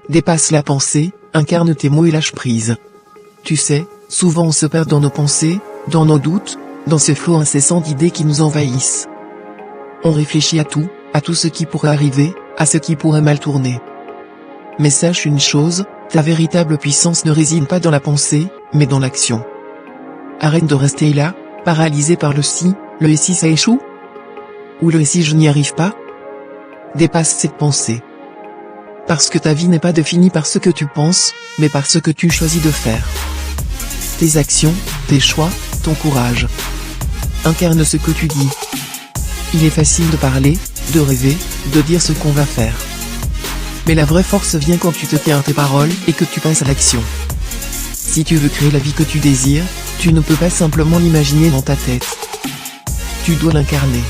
Dépasse la pensée, incarne tes mots et lâche prise. Tu sais, souvent on se perd dans nos pensées, dans nos doutes, dans ce flot incessant d'idées qui nous envahissent. On réfléchit à tout ce qui pourrait arriver, à ce qui pourrait mal tourner. Mais sache une chose, ta véritable puissance ne réside pas dans la pensée, mais dans l'action. Arrête de rester là, paralysé par le si ça échoue? Ou le si je n'y arrive pas? Dépasse cette pensée. Parce que ta vie n'est pas définie par ce que tu penses, mais par ce que tu choisis de faire. Tes actions, tes choix, ton courage. Incarne ce que tu dis. Il est facile de parler, de rêver, de dire ce qu'on va faire. Mais la vraie force vient quand tu te tiens à tes paroles et que tu passes à l'action. Si tu veux créer la vie que tu désires, tu ne peux pas simplement l'imaginer dans ta tête. Tu dois l'incarner.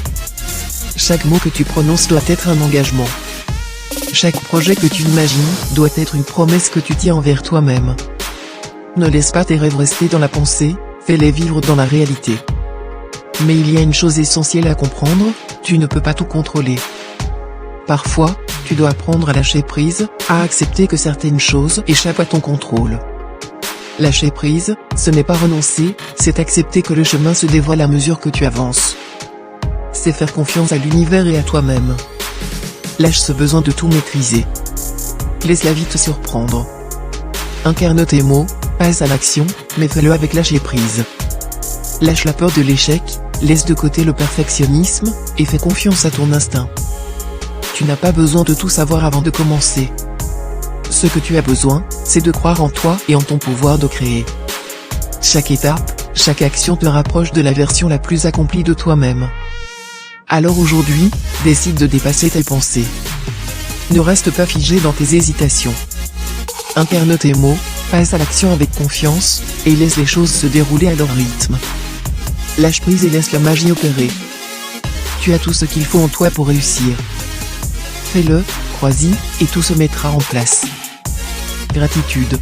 Chaque mot que tu prononces doit être un engagement. Chaque projet que tu imagines doit être une promesse que tu tiens envers toi-même. Ne laisse pas tes rêves rester dans la pensée, fais-les vivre dans la réalité. Mais il y a une chose essentielle à comprendre, tu ne peux pas tout contrôler. Parfois, tu dois apprendre à lâcher prise, à accepter que certaines choses échappent à ton contrôle. Lâcher prise, ce n'est pas renoncer, c'est accepter que le chemin se dévoile à mesure que tu avances. C'est faire confiance à l'univers et à toi-même. Lâche ce besoin de tout maîtriser. Laisse la vie te surprendre. Incarne tes mots, passe à l'action, mais fais-le avec lâcher prise. Lâche la peur de l'échec, laisse de côté le perfectionnisme, et fais confiance à ton instinct. Tu n'as pas besoin de tout savoir avant de commencer. Ce que tu as besoin, c'est de croire en toi et en ton pouvoir de créer. Chaque étape, chaque action te rapproche de la version la plus accomplie de toi-même. Alors aujourd'hui, décide de dépasser tes pensées. Ne reste pas figé dans tes hésitations. Incarne tes mots, passe à l'action avec confiance, et laisse les choses se dérouler à leur rythme. Lâche prise et laisse la magie opérer. Tu as tout ce qu'il faut en toi pour réussir. Fais-le, crois-y, et tout se mettra en place. Gratitude.